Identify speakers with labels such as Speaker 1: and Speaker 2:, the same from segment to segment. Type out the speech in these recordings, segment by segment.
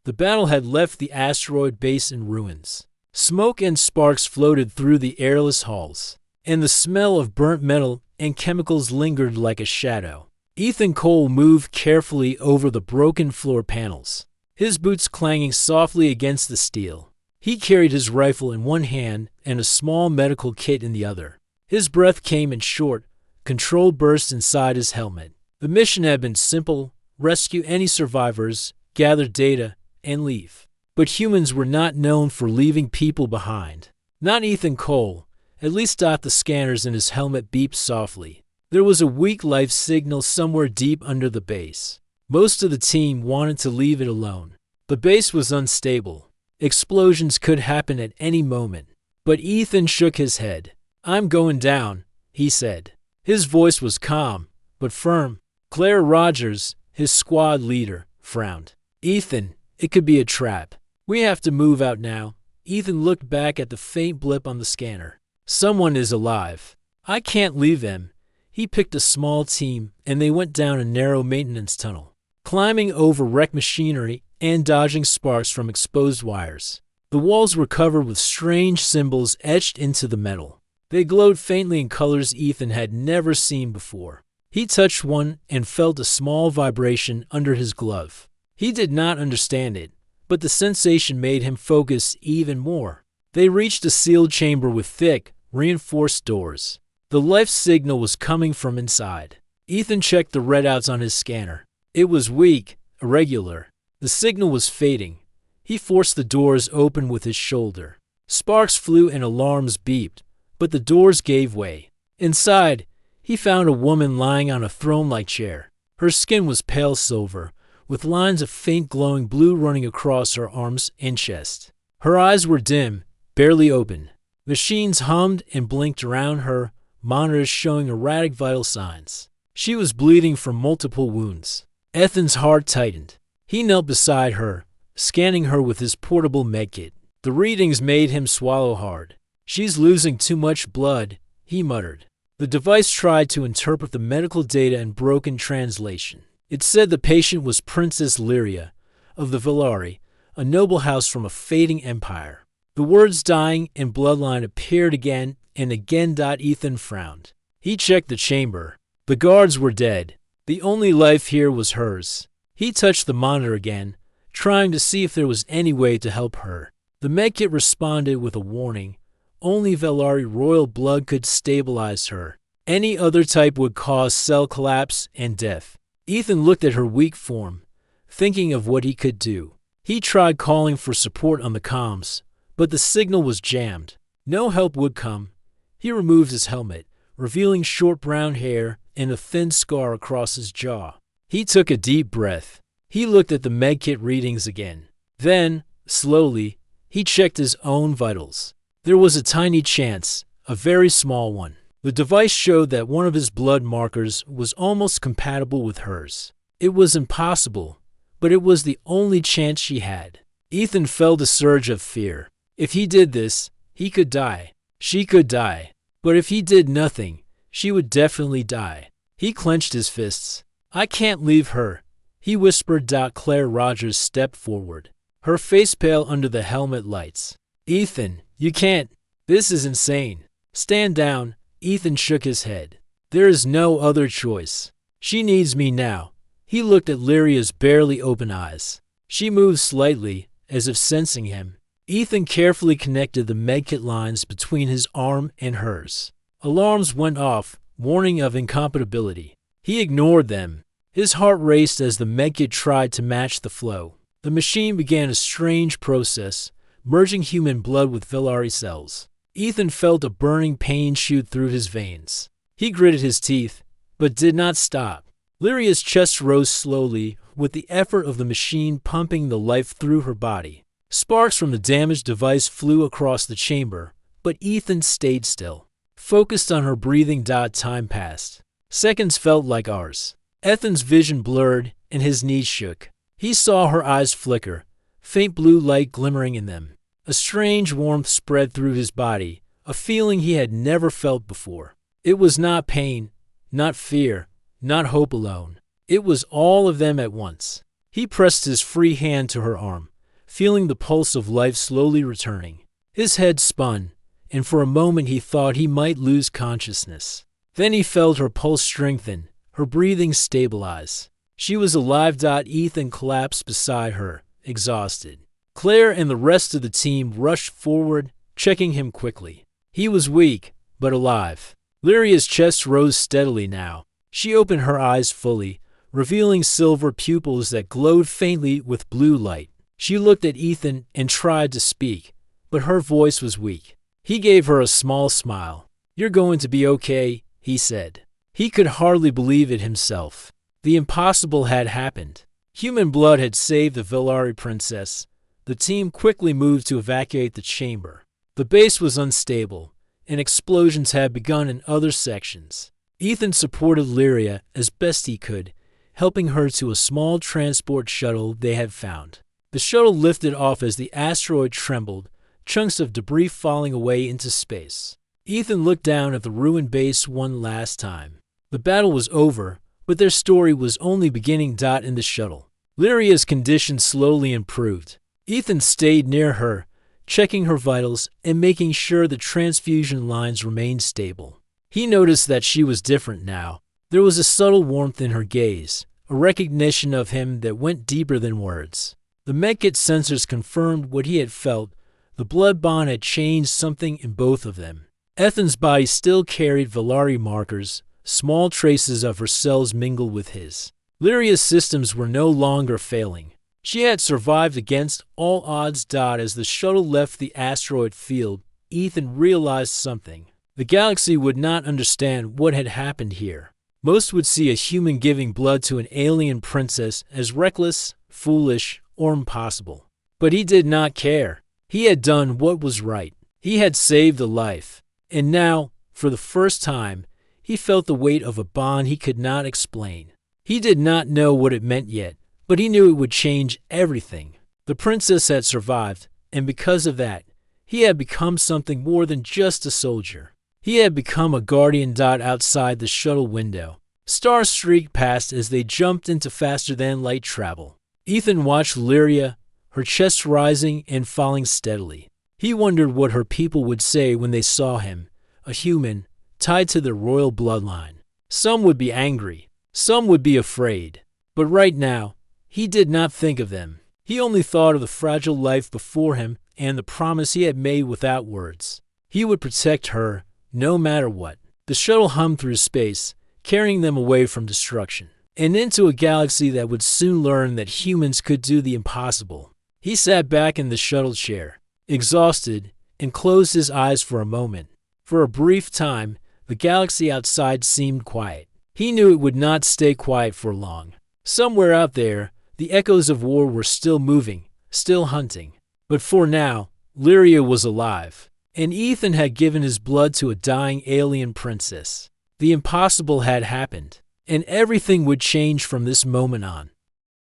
Speaker 1: The battle had left the asteroid base in ruins. Smoke and sparks floated through the airless halls, and the smell of burnt metal and chemicals lingered like a shadow. Ethan Cole moved carefully over the broken floor panels, his boots clanging softly against the steel. He carried his rifle in one hand and a small medical kit in the other. His breath came in short, controlled bursts inside his helmet. The mission had been simple: rescue any survivors, gather data, and leave. But humans were not known for leaving people behind. Not Ethan Cole. At least the scanners in his helmet beeped softly. There was a weak life signal somewhere deep under the base. Most of the team wanted to leave it alone. The base was unstable. Explosions could happen at any moment. But Ethan shook his head. "I'm going down," he said. His voice was calm, but firm. Claire Rogers, his squad leader, frowned. "Ethan, it could be a trap. We have to move out now." Ethan looked back at the faint blip on the scanner. "Someone is alive. I can't leave them." He picked a small team, and they went down a narrow maintenance tunnel, climbing over wrecked machinery and dodging sparks from exposed wires. The walls were covered with strange symbols etched into the metal. They glowed faintly in colors Ethan had never seen before. He touched one and felt a small vibration under his glove. He did not understand it, but the sensation made him focus even more. They reached a sealed chamber with thick, reinforced doors. The life signal was coming from inside. Ethan checked the readouts on his scanner. It was weak, irregular. The signal was fading. He forced the doors open with his shoulder. Sparks flew and alarms beeped, but the doors gave way. Inside, he found a woman lying on a throne-like chair. Her skin was pale silver, with lines of faint glowing blue running across her arms and chest. Her eyes were dim, barely open. Machines hummed and blinked around her, monitors showing erratic vital signs. She was bleeding from multiple wounds. Ethan's heart tightened. He knelt beside her, scanning her with his portable medkit. The readings made him swallow hard. "She's losing too much blood," he muttered. The device tried to interpret the medical data in broken translation. It said the patient was Princess Lyria of the Velari, a noble house from a fading empire. The words "dying" and "bloodline" appeared again and again. Ethan frowned. He checked the chamber. The guards were dead. The only life here was hers. He touched the monitor again, trying to see if there was any way to help her. The medkit responded with a warning. Only Velari royal blood could stabilize her. Any other type would cause cell collapse and death. Ethan looked at her weak form, thinking of what he could do. He tried calling for support on the comms, but the signal was jammed. No help would come. He removed his helmet, revealing short brown hair and a thin scar across his jaw. He took a deep breath. He looked at the medkit readings again. Then, slowly, he checked his own vitals. There was a tiny chance, a very small one. The device showed that one of his blood markers was almost compatible with hers. It was impossible, but it was the only chance she had. Ethan felt a surge of fear. If he did this, he could die. She could die. But if he did nothing, she would definitely die. He clenched his fists. "I can't leave her," he whispered. Claire Rogers stepped forward, her face pale under the helmet lights. "Ethan, you can't. This is insane. Stand down." Ethan shook his head. "There is no other choice. She needs me now." He looked at Lyria's barely open eyes. She moved slightly, as if sensing him. Ethan carefully connected the medkit lines between his arm and hers. Alarms went off, warning of incompatibility. He ignored them. His heart raced as the medkit tried to match the flow. The machine began a strange process, merging human blood with Velari cells. Ethan felt a burning pain shoot through his veins. He gritted his teeth, but did not stop. Lyria's chest rose slowly, with the effort of the machine pumping the life through her body. Sparks from the damaged device flew across the chamber, but Ethan stayed still, focused on her breathing. Time passed. Seconds felt like hours. Ethan's vision blurred, and his knees shook. He saw her eyes flicker, faint blue light glimmering in them. A strange warmth spread through his body, a feeling he had never felt before. It was not pain, not fear, not hope alone. It was all of them at once. He pressed his free hand to her arm, feeling the pulse of life slowly returning. His head spun, and for a moment he thought he might lose consciousness. Then he felt her pulse strengthen, her breathing stabilize. She was alive. Ethan collapsed beside her, exhausted. Claire and the rest of the team rushed forward, checking him quickly. He was weak, but alive. Lyria's chest rose steadily now. She opened her eyes fully, revealing silver pupils that glowed faintly with blue light. She looked at Ethan and tried to speak, but her voice was weak. He gave her a small smile. "You're going to be okay," he said. He could hardly believe it himself. The impossible had happened. Human blood had saved the Velari princess. The team quickly moved to evacuate the chamber. The base was unstable, and explosions had begun in other sections. Ethan supported Lyria as best he could, helping her to a small transport shuttle they had found. The shuttle lifted off as the asteroid trembled, chunks of debris falling away into space. Ethan looked down at the ruined base one last time. The battle was over, but their story was only beginning. In the shuttle, Lyria's condition slowly improved. Ethan stayed near her, checking her vitals and making sure the transfusion lines remained stable. He noticed that she was different now. There was a subtle warmth in her gaze, a recognition of him that went deeper than words. The medkit sensors confirmed what he had felt. The blood bond had changed something in both of them. Ethan's body still carried Velari markers. Small traces of her cells mingled with his. Lyria's systems were no longer failing. She had survived against all odds. As the shuttle left the asteroid field, Ethan realized something. The galaxy would not understand what had happened here. Most would see a human giving blood to an alien princess as reckless, foolish, or impossible. But he did not care. He had done what was right. He had saved a life. And now, for the first time, he felt the weight of a bond he could not explain. He did not know what it meant yet, but he knew it would change everything. The princess had survived, and because of that, he had become something more than just a soldier. He had become a guardian. Outside the shuttle window, stars streaked past as they jumped into faster-than-light travel. Ethan watched Lyria, her chest rising and falling steadily. He wondered what her people would say when they saw him, a human, tied to their royal bloodline. Some would be angry, some would be afraid. But right now, he did not think of them. He only thought of the fragile life before him and the promise he had made without words. He would protect her, no matter what. The shuttle hummed through space, carrying them away from destruction, and into a galaxy that would soon learn that humans could do the impossible. He sat back in the shuttle chair, exhausted, and closed his eyes for a moment. For a brief time, the galaxy outside seemed quiet. He knew it would not stay quiet for long. Somewhere out there, the echoes of war were still moving, still hunting. But for now, Lyria was alive, and Ethan had given his blood to a dying alien princess. The impossible had happened, and everything would change from this moment on.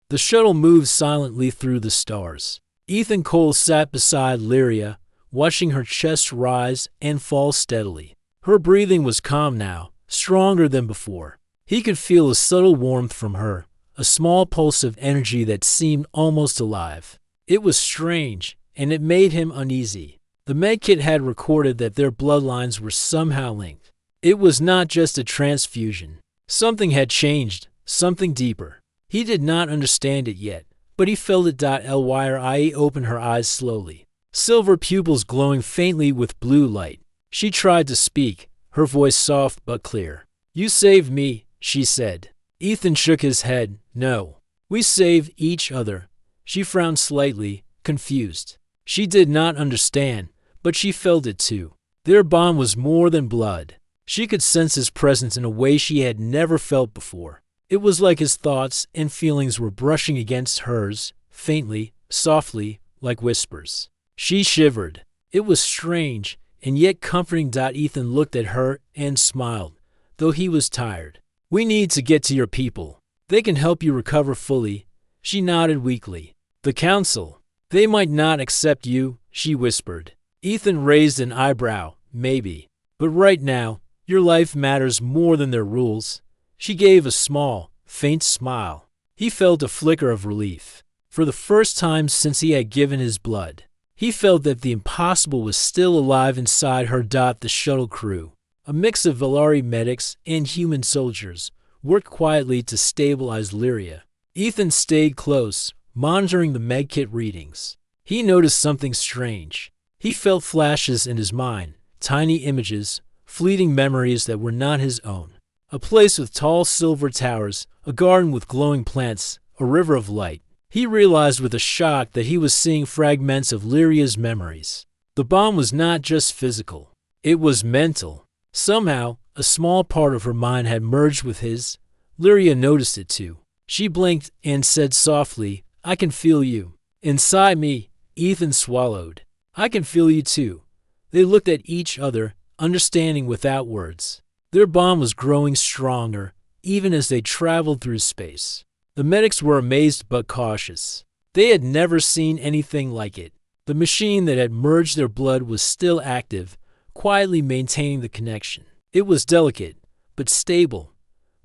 Speaker 1: The shuttle moved silently through the stars. Ethan Cole sat beside Lyria, watching her chest rise and fall steadily. Her breathing was calm now, stronger than before. He could feel a subtle warmth from her, a small pulse of energy that seemed almost alive. It was strange, and it made him uneasy. The medkit had recorded that their bloodlines were somehow linked. It was not just a transfusion. Something had changed, something deeper. He did not understand it yet, but he felt it. Lyria opened her eyes slowly, silver pupils glowing faintly with blue light. She tried to speak, her voice soft but clear. "You saved me," she said. Ethan shook his head. "No. We saved each other." She frowned slightly, confused. She did not understand, but she felt it too. Their bond was more than blood. She could sense his presence in a way she had never felt before. It was like his thoughts and feelings were brushing against hers, faintly, softly, like whispers. She shivered. It was strange, and yet comforting. Ethan looked at her and smiled, though he was tired. "We need to get to your people. They can help you recover fully." She nodded weakly. "The council. They might not accept you," she whispered. Ethan raised an eyebrow. "Maybe. But right now, your life matters more than their rules." She gave a small, faint smile. He felt a flicker of relief. For the first time since he had given his blood, he felt that the impossible was still alive inside her. The shuttle crew, a mix of Velari medics and human soldiers, worked quietly to stabilize Lyria. Ethan stayed close, monitoring the medkit readings. He noticed something strange. He felt flashes in his mind, tiny images, fleeting memories that were not his own. A place with tall silver towers, a garden with glowing plants, a river of light. He realized with a shock that he was seeing fragments of Lyria's memories. The bond was not just physical. It was mental. Somehow, a small part of her mind had merged with his. Lyria noticed it too. She blinked and said softly, "I can feel you." Inside me, Ethan swallowed. "I can feel you too." They looked at each other, understanding without words. Their bond was growing stronger, even as they traveled through space. The medics were amazed but cautious. They had never seen anything like it. The machine that had merged their blood was still active, quietly maintaining the connection. It was delicate, but stable.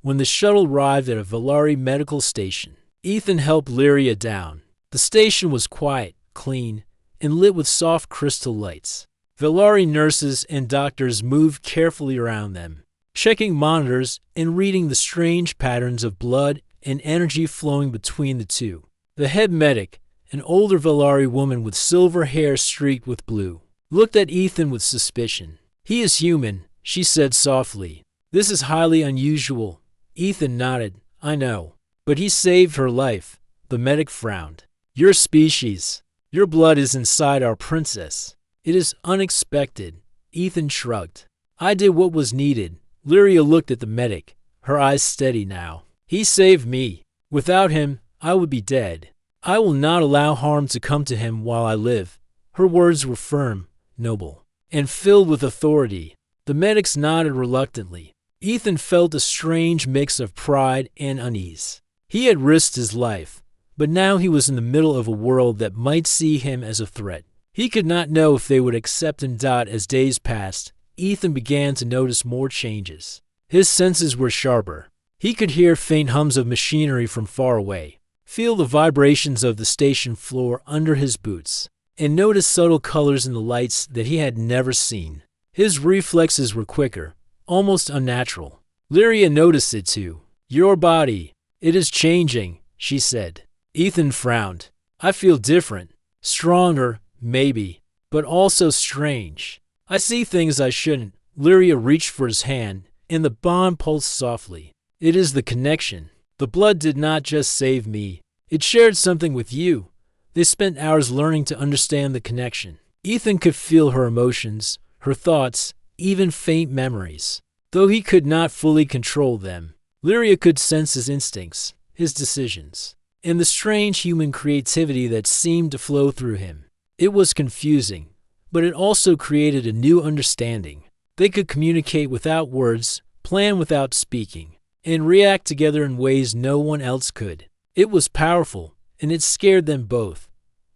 Speaker 1: When the shuttle arrived at a Velari medical station, Ethan helped Lyria down. The station was quiet, clean, and lit with soft crystal lights. Velari nurses and doctors moved carefully around them, checking monitors and reading the strange patterns of blood and energy flowing between the two. The head medic, an older Velari woman with silver hair streaked with blue, looked at Ethan with suspicion. "He is human," she said softly. "This is highly unusual." Ethan nodded. "I know. But he saved her life." The medic frowned. "Your species. Your blood is inside our princess. It is unexpected." Ethan shrugged. "I did what was needed." Lyria looked at the medic, her eyes steady now. "He saved me. Without him, I would be dead. I will not allow harm to come to him while I live." Her words were firm, noble, and filled with authority. The medics nodded reluctantly. Ethan felt a strange mix of pride and unease. He had risked his life, but now he was in the middle of a world that might see him as a threat. He could not know if they would accept him. As days passed, Ethan began to notice more changes. His senses were sharper. He could hear faint hums of machinery from far away, feel the vibrations of the station floor under his boots, and notice subtle colors in the lights that he had never seen. His reflexes were quicker, almost unnatural. Lyria noticed it too. "Your body, it is changing," she said. Ethan frowned. "I feel different. Stronger, maybe, but also strange. I see things I shouldn't." Lyria reached for his hand, and the bond pulsed softly. "It is the connection. The blood did not just save me. It shared something with you." They spent hours learning to understand the connection. Ethan could feel her emotions, her thoughts, even faint memories. Though he could not fully control them, Lyria could sense his instincts, his decisions, and the strange human creativity that seemed to flow through him. It was confusing, but it also created a new understanding. They could communicate without words, plan without speaking, and react together in ways no one else could. It was powerful, and it scared them both.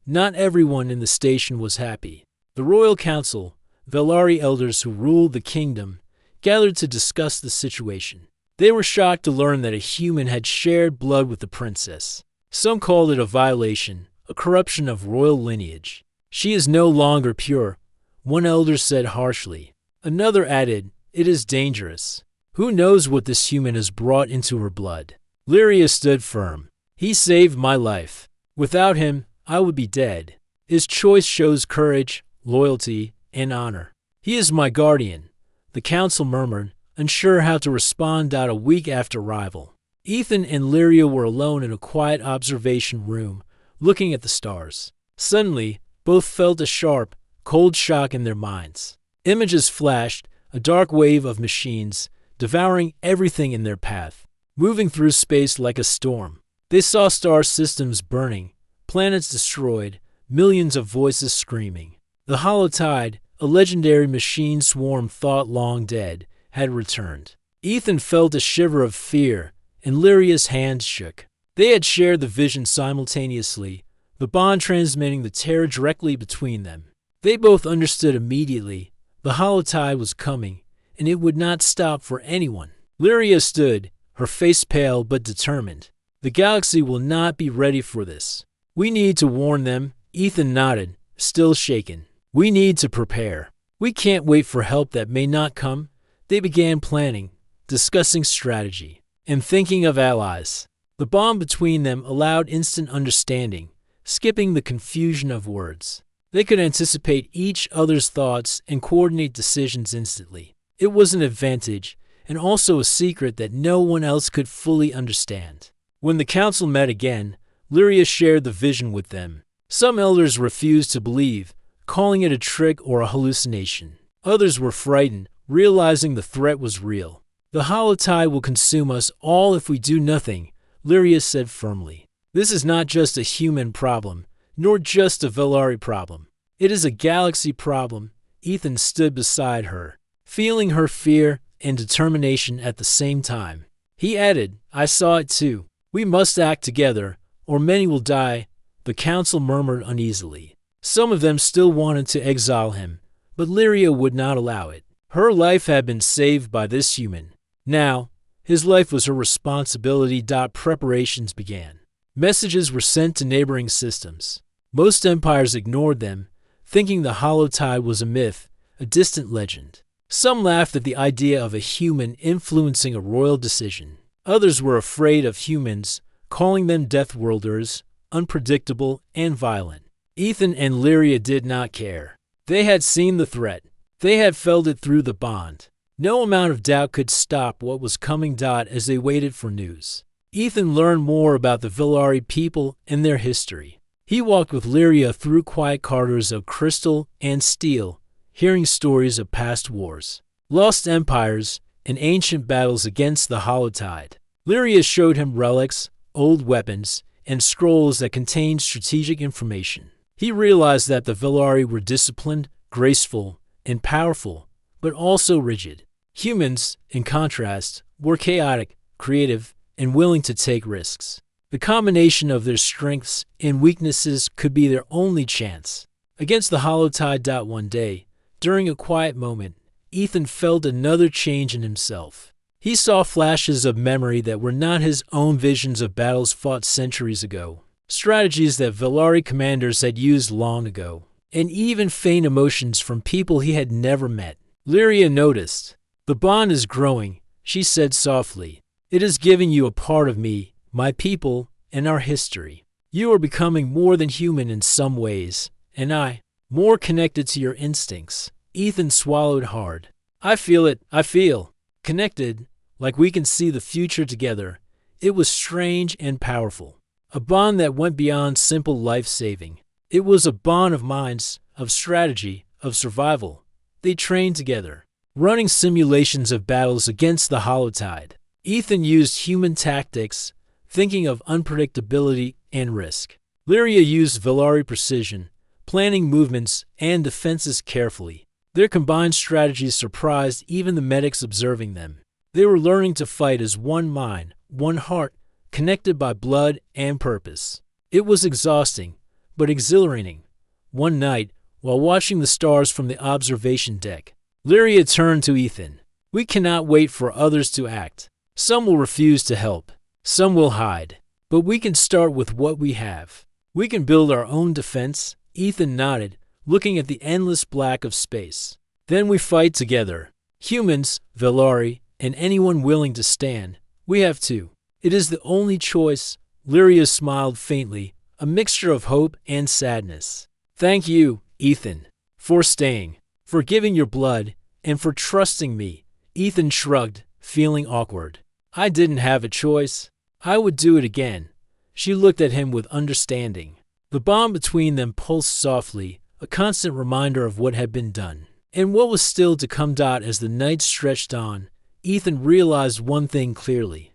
Speaker 1: Not everyone in the station was happy. The Royal Council, Velari elders who ruled the kingdom, gathered to discuss the situation. They were shocked to learn that a human had shared blood with the princess. Some called it a violation, a corruption of royal lineage. "She is no longer pure," one elder said harshly. Another added, "It is dangerous. Who knows what this human has brought into her blood?" Lyria stood firm. "He saved my life. Without him, I would be dead. His choice shows courage, loyalty, and honor. He is my guardian." The council murmured, unsure how to respond. A week after arrival, Ethan and Lyria were alone in a quiet observation room, looking at the stars. Suddenly, both felt a sharp, cold shock in their minds. Images flashed, a dark wave of machines, devouring everything in their path, moving through space like a storm. They saw star systems burning, planets destroyed, millions of voices screaming. The Holotide, a legendary machine swarm thought long dead, had returned. Ethan felt a shiver of fear, and Lyria's hands shook. They had shared the vision simultaneously, the bond transmitting the terror directly between them. They both understood immediately. The Holotide was coming, and it would not stop for anyone. Lyria stood, her face pale but determined. "The galaxy will not be ready for this." We need to warn them. Ethan nodded, still shaken. We need to prepare. We can't wait for help that may not come. They began planning, discussing strategy, and thinking of allies. The bond between them allowed instant understanding, skipping the confusion of words. They could anticipate each other's thoughts and coordinate decisions instantly. It was an advantage, and also a secret that no one else could fully understand. When the council met again, Lyria shared the vision with them. Some elders refused to believe, calling it a trick or a hallucination. Others were frightened, realizing the threat was real. The holotide will consume us all if we do nothing, Lyria said firmly. This is not just a human problem, nor just a Velari problem. It is a galaxy problem. Ethan stood beside her, feeling her fear and determination at the same time. He added, I saw it too. We must act together, or many will die. The council murmured uneasily. Some of them still wanted to exile him, but Lyria would not allow it. Her life had been saved by this human. Now, his life was her responsibility. Preparations began. Messages were sent to neighboring systems. Most empires ignored them, thinking the holotide was a myth, a distant legend. Some laughed at the idea of a human influencing a royal decision. Others were afraid of humans, calling them Deathworlders, unpredictable and violent. Ethan and Lyria did not care. They had seen the threat. They had felt it through the bond. No amount of doubt could stop what was coming. As they waited for news, Ethan learned more about the Velari people and their history. He walked with Lyria through quiet corridors of crystal and steel, hearing stories of past wars, lost empires, and ancient battles against the holotide. Lyria showed him relics, old weapons, and scrolls that contained strategic information. He realized that the Velari were disciplined, graceful, and powerful, but also rigid. Humans, in contrast, were chaotic, creative, and willing to take risks. The combination of their strengths and weaknesses could be their only chance. Against the holotide. One day, during a quiet moment, Ethan felt another change in himself. He saw flashes of memory that were not his own visions of battles fought centuries ago, strategies that Velari commanders had used long ago, and even faint emotions from people he had never met. Lyria noticed. The bond is growing, she said softly. It is giving you a part of me, my people, and our history. You are becoming more than human in some ways, and more connected to your instincts. Ethan swallowed hard. I feel it, I feel connected, like we can see the future together. It was strange and powerful. A bond that went beyond simple life-saving. It was a bond of minds, of strategy, of survival. They trained together, running simulations of battles against the holotide. Ethan used human tactics, thinking of unpredictability and risk. Lyria used Velari precision, planning movements and defenses carefully. Their combined strategies surprised even the medics observing them. They were learning to fight as one mind, one heart, connected by blood and purpose. It was exhausting, but exhilarating. One night, while watching the stars from the observation deck, Lyria turned to Ethan. We cannot wait for others to act. Some will refuse to help. Some will hide. But we can start with what we have. We can build our own defense. Ethan nodded, looking at the endless black of space. Then we fight together. Humans, Velari, and anyone willing to stand. We have to. It is the only choice. Lyria smiled faintly, a mixture of hope and sadness. Thank you, Ethan, for staying, for giving your blood, and for trusting me. Ethan shrugged, feeling awkward. I didn't have a choice. I would do it again. She looked at him with understanding. The bond between them pulsed softly, a constant reminder of what had been done, and what was still to come. As the night stretched on, Ethan realized one thing clearly.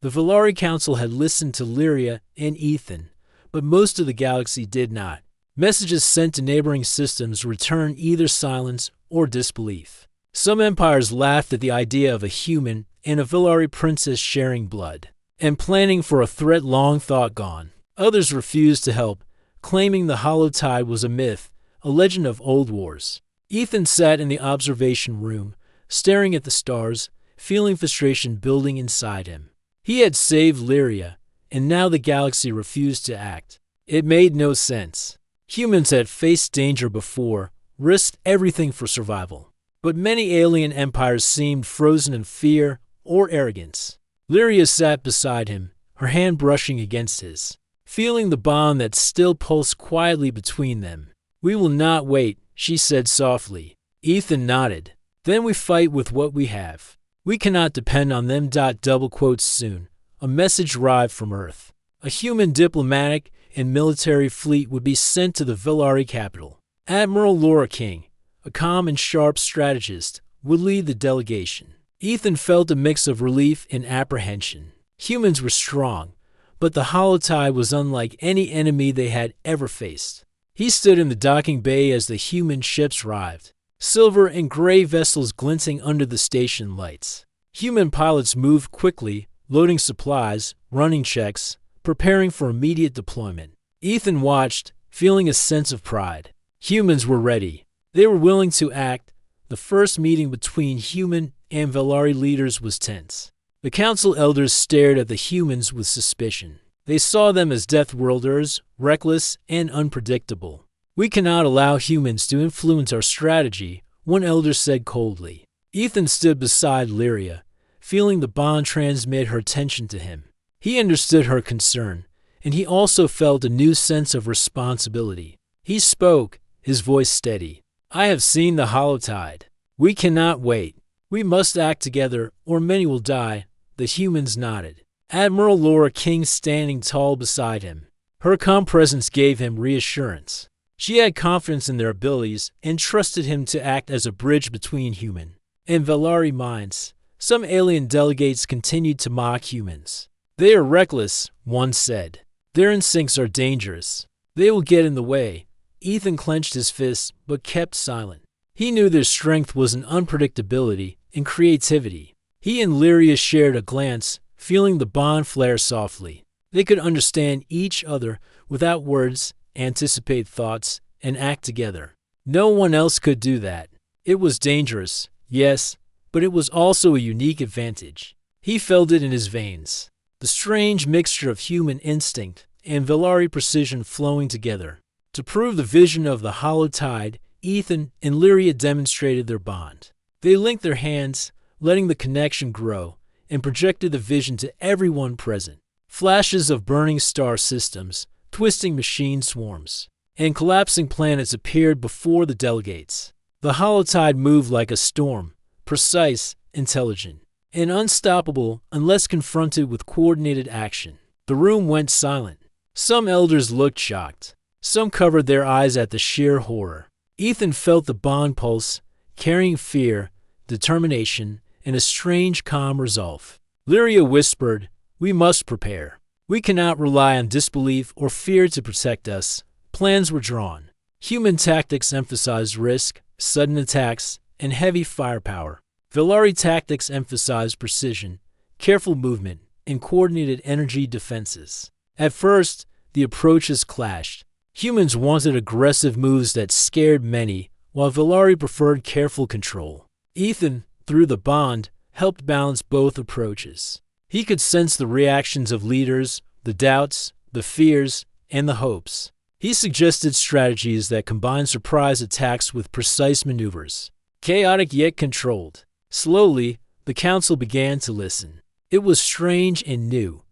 Speaker 1: The Velari Council had listened to Lyria and Ethan, but most of the galaxy did not. Messages sent to neighboring systems returned either silence or disbelief. Some empires laughed at the idea of a human and a Velari princess sharing blood, and planning for a threat long thought gone. Others refused to help, claiming the holotide was a myth, a legend of old wars. Ethan sat in the observation room, staring at the stars, feeling frustration building inside him. He had saved Lyria, and now the galaxy refused to act. It made no sense. Humans had faced danger before, risked everything for survival. But many alien empires seemed frozen in fear or arrogance. Lyria sat beside him, her hand brushing against his, feeling the bond that still pulsed quietly between them. "We will not wait," she said softly. Ethan nodded. "Then we fight with what we have. We cannot depend on them." Double quotes soon. A message arrived from Earth. A human diplomatic and military fleet would be sent to the Velari capital. Admiral Laura King, a calm and sharp strategist, would lead the delegation. Ethan felt a mix of relief and apprehension. Humans were strong, but the Holotide was unlike any enemy they had ever faced. He stood in the docking bay as the human ships arrived, silver and gray vessels glinting under the station lights. Human pilots moved quickly, loading supplies, running checks, preparing for immediate deployment. Ethan watched, feeling a sense of pride. Humans were ready. They were willing to act. The first meeting between human and Velari leaders was tense. The council elders stared at the humans with suspicion. They saw them as Deathworlders, reckless and unpredictable. "We cannot allow humans to influence our strategy," one elder said coldly. Ethan stood beside Lyria, feeling the bond transmit her attention to him. He understood her concern, and he also felt a new sense of responsibility. He spoke, his voice steady. "I have seen the Holotide. We cannot wait. We must act together, or many will die." The humans nodded. Admiral Laura King standing tall beside him. Her calm presence gave him reassurance. She had confidence in their abilities and trusted him to act as a bridge between human and Velari minds. Some alien delegates continued to mock humans. "They are reckless," one said. "Their instincts are dangerous. They will get in the way." Ethan clenched his fists but kept silent. He knew their strength was in unpredictability and creativity. He and Lyria shared a glance, feeling the bond flare softly. They could understand each other without words, anticipate thoughts, and act together. No one else could do that. It was dangerous, yes, but it was also a unique advantage. He felt it in his veins. The strange mixture of human instinct and Velari precision flowing together. To prove the vision of the Holotide, Ethan and Lyria demonstrated their bond. They linked their hands, letting the connection grow, and projected the vision to everyone present. Flashes of burning star systems, twisting machine swarms, and collapsing planets appeared before the delegates. The Holotide moved like a storm, precise, intelligent, and unstoppable unless confronted with coordinated action. The room went silent. Some elders looked shocked. Some covered their eyes at the sheer horror. Ethan felt the bond pulse, carrying fear, determination, and a strange calm resolve. Lyria whispered, "We must prepare. We cannot rely on disbelief or fear to protect us." Plans were drawn. Human tactics emphasized risk, sudden attacks, and heavy firepower. Velari tactics emphasized precision, careful movement, and coordinated energy defenses. At first, the approaches clashed. Humans wanted aggressive moves that scared many, while Velari preferred careful control. Ethan, through the bond, helped balance both approaches. He could sense the reactions of leaders, the doubts, the fears, and the hopes. He suggested strategies that combined surprise attacks with precise maneuvers. Chaotic yet controlled. Slowly, the council began to listen. It was strange and new,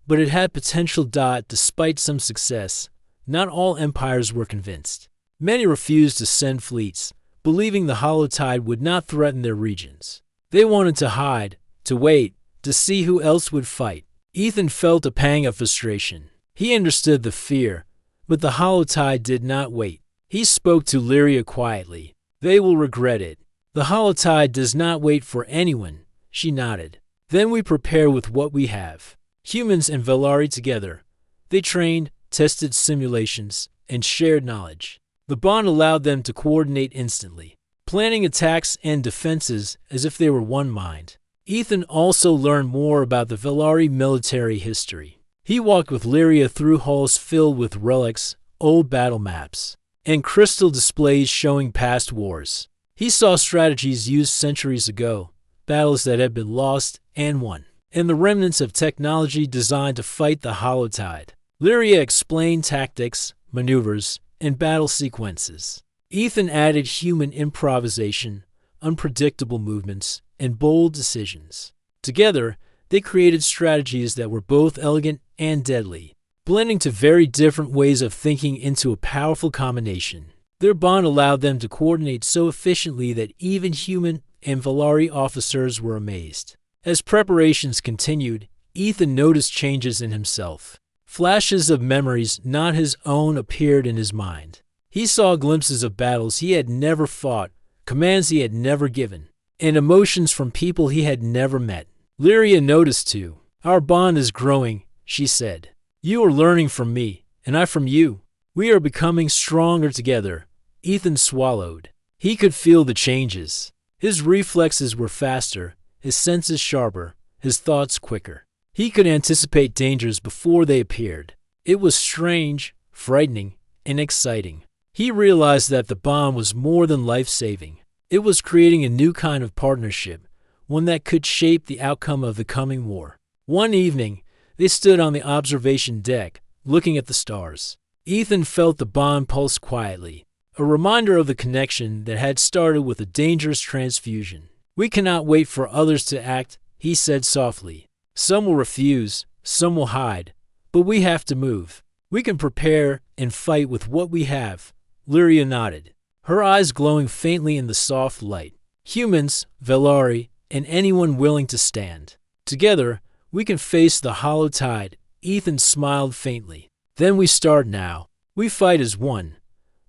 Speaker 1: but it had potential. Despite some success, not all empires were convinced. Many refused to send fleets, believing the Holotide would not threaten their regions. They wanted to hide, to wait, to see who else would fight. Ethan felt a pang of frustration. He understood the fear, but the Holotide did not wait. He spoke to Lyria quietly. "They will regret it. The Holotide does not wait for anyone." She nodded. "Then we prepare with what we have." Humans and Velari together. They trained, tested simulations, and shared knowledge. The bond allowed them to coordinate instantly, planning attacks and defenses as if they were one mind. Ethan also learned more about the Velari military history. He walked with Lyria through halls filled with relics, old battle maps, and crystal displays showing past wars. He saw strategies used centuries ago, battles that had been lost and won, and the remnants of technology designed to fight the Holotide. Lyria explained tactics, maneuvers, and battle sequences. Ethan added human improvisation, unpredictable movements, and bold decisions. Together, they created strategies that were both elegant and deadly, blending two very different ways of thinking into a powerful combination. Their bond allowed them to coordinate so efficiently that even human and Valari officers were amazed. As preparations continued, Ethan noticed changes in himself. Flashes of memories not his own appeared in his mind. He saw glimpses of battles he had never fought, commands he had never given, and emotions from people he had never met. Lyria noticed too. "Our bond is growing," she said. "You are learning from me, and I from you. We are becoming stronger together." Ethan swallowed. He could feel the changes. His reflexes were faster, his senses sharper, his thoughts quicker. He could anticipate dangers before they appeared. It was strange, frightening, and exciting. He realized that the bond was more than life-saving. It was creating a new kind of partnership, one that could shape the outcome of the coming war. One evening, they stood on the observation deck, looking at the stars. Ethan felt the bond pulse quietly, a reminder of the connection that had started with a dangerous transfusion. "We cannot wait for others to act," he said softly. "Some will refuse, some will hide, but we have to move. We can prepare and fight with what we have." Lyria nodded, her eyes glowing faintly in the soft light. "Humans, Valari, and anyone willing to stand. Together, we can face the hollow tide." Ethan smiled faintly. "Then we start now. We fight as one."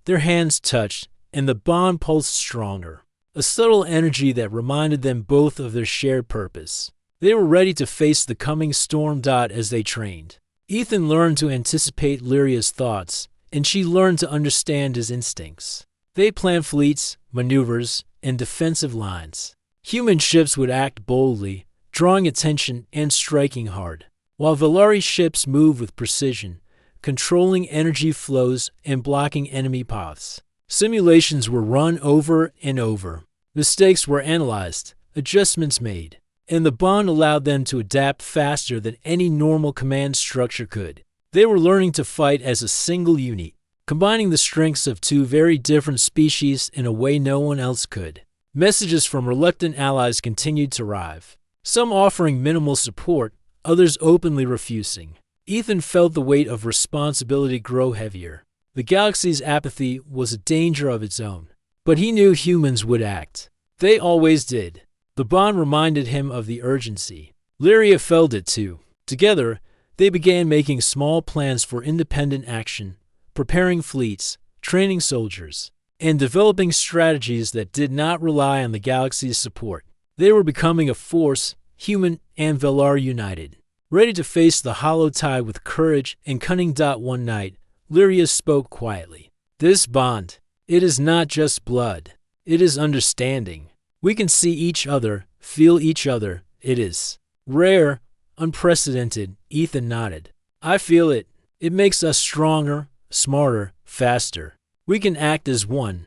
Speaker 1: Their hands touched, and the bond pulsed stronger, a subtle energy that reminded them both of their shared purpose. They were ready to face the coming storm. As they trained, Ethan learned to anticipate Lyria's thoughts, and she learned to understand his instincts. They planned fleets, maneuvers, and defensive lines. Human ships would act boldly, drawing attention and striking hard, while Valari ships moved with precision, controlling energy flows and blocking enemy paths. Simulations were run over and over. Mistakes were analyzed, adjustments made, and the bond allowed them to adapt faster than any normal command structure could. They were learning to fight as a single unit, combining the strengths of two very different species in a way no one else could. Messages from reluctant allies continued to arrive, some offering minimal support, others openly refusing. Ethan felt the weight of responsibility grow heavier. The galaxy's apathy was a danger of its own, but he knew humans would act. They always did. The bond reminded him of the urgency. Lyria felt it too. Together, they began making small plans for independent action, preparing fleets, training soldiers, and developing strategies that did not rely on the galaxy's support. They were becoming a force, human and Valar united, ready to face the hollow tide with courage and cunning. One night, Lyria spoke quietly. "This bond, it is not just blood. It is understanding. We can see each other, feel each other. It is rare, unprecedented." Ethan nodded. "I feel it. It makes us stronger, smarter, faster. We can act as one."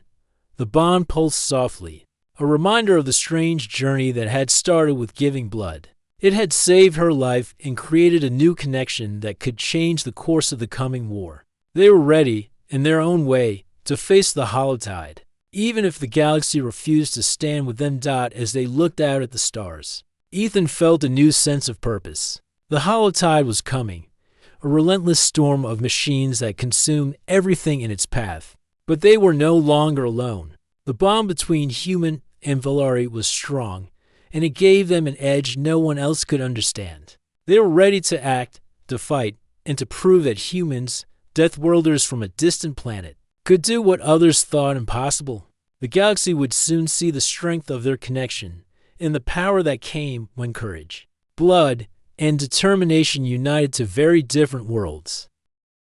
Speaker 1: The bond pulsed softly, a reminder of the strange journey that had started with giving blood. It had saved her life and created a new connection that could change the course of the coming war. They were ready, in their own way, to face the holotide, even if the galaxy refused to stand with them. As they looked out at the stars, Ethan felt a new sense of purpose. The holotide was coming, a relentless storm of machines that consumed everything in its path. But they were no longer alone. The bond between human and Valari was strong, and it gave them an edge no one else could understand. They were ready to act, to fight, and to prove that humans, Deathworlders from a distant planet, could do what others thought impossible. The galaxy would soon see the strength of their connection and the power that came when courage, blood, and determination united to very different worlds.